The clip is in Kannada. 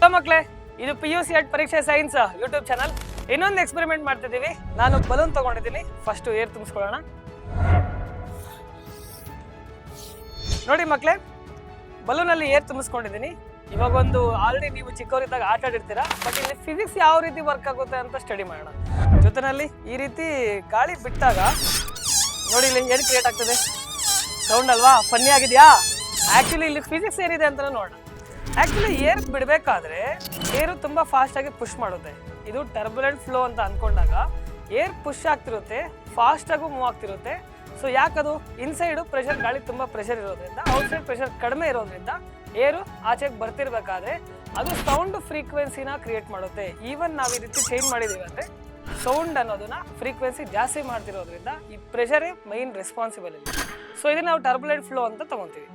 ಹಲೋ ಮಕ್ಕಳೇ, ಇದು PUC ಪರೀಕ್ಷೆ ಸೈನ್ಸ್ ಯೂಟ್ಯೂಬ್ ಚಾನಲ್. ಇನ್ನೊಂದು ಎಕ್ಸ್ಪೆರಿಮೆಂಟ್ ಮಾಡ್ತಿದ್ದೀವಿ. ನಾನು ಬಲೂನ್ ತಗೊಂಡಿದ್ದೀನಿ. ಫಸ್ಟ್ ಏರ್ ತುಂಬಿಸ್ಕೊಳ್ಳೋಣ. ನೋಡಿ ಮಕ್ಕಳೇ, ಬಲೂನಲ್ಲಿ ಏರ್ ತುಂಬಿಸ್ಕೊಂಡಿದ್ದೀನಿ. ಇವಾಗ ಒಂದು ಆಲ್ರೆಡಿ ನೀವು ಚಿಕ್ಕವರಿದ್ದಾಗ ಆಟ ಆಡಿರ್ತೀರಾ, ಬಟ್ ಇಲ್ಲಿ ಫಿಸಿಕ್ಸ್ ಯಾವ ರೀತಿ ವರ್ಕ್ ಆಗುತ್ತೆ ಅಂತ ಸ್ಟಡಿ ಮಾಡೋಣ. ಜೊತೆನಲ್ಲಿ ಈ ರೀತಿ ಗಾಳಿ ಬಿಟ್ಟಾಗ ನೋಡಿ ಇಲ್ಲಿ ಏನು ಕ್ರಿಯೇಟ್ ಆಗ್ತದೆ, ಸೌಂಡ್ ಅಲ್ವಾ? ಫನ್ನಿ ಆಗಿದೆಯಾ? ಆ್ಯಕ್ಚುಲಿ ಇಲ್ಲಿ ಫಿಸಿಕ್ಸ್ ಏನಿದೆ ಅಂತ ನೋಡೋಣ. ಆ್ಯಕ್ಚುಲಿ ಏರ್ ಬಿಡಬೇಕಾದ್ರೆ ಏರು ತುಂಬ ಫಾಸ್ಟಾಗಿ ಪುಷ್ ಮಾಡುತ್ತೆ. ಇದು ಟರ್ಬುಲೆಂಟ್ ಫ್ಲೋ ಅಂತ ಅಂದ್ಕೊಂಡಾಗ ಏರ್ ಪುಷ್ ಆಗ್ತಿರುತ್ತೆ, ಫಾಸ್ಟಾಗೂ ಮೂವ್ ಆಗ್ತಿರುತ್ತೆ. ಸೊ ಯಾಕದು? ಇನ್ಸೈಡು ಪ್ರೆಷರ್, ಗಾಳಿ ತುಂಬ ಪ್ರೆಷರ್ ಇರೋದ್ರಿಂದ, ಔಟ್ಸೈಡ್ ಪ್ರೆಷರ್ ಕಡಿಮೆ ಇರೋದ್ರಿಂದ ಏರು ಆಚೆಗೆ ಬರ್ತಿರ್ಬೇಕಾದ್ರೆ ಅದು ಸೌಂಡ್ ಫ್ರೀಕ್ವೆನ್ಸಿನ ಕ್ರಿಯೇಟ್ ಮಾಡುತ್ತೆ. ಈವನ್ ನಾವು ಈ ರೀತಿ ಚೇಂಜ್ ಮಾಡಿದ್ದೀವಿ ಅಂದರೆ ಸೌಂಡ್ ಅನ್ನೋದನ್ನ ಫ್ರೀಕ್ವೆನ್ಸಿ ಜಾಸ್ತಿ ಮಾಡ್ತಿರೋದ್ರಿಂದ ಈ ಪ್ರೆಷರೇ ಮೈನ್ ರೆಸ್ಪಾನ್ಸಿಬಲ್ ಇಲ್ಲ. ಸೊ ಇದನ್ನ ನಾವು ಟರ್ಬುಲೆಂಟ್ ಫ್ಲೋ ಅಂತ ತಗೊತೀವಿ.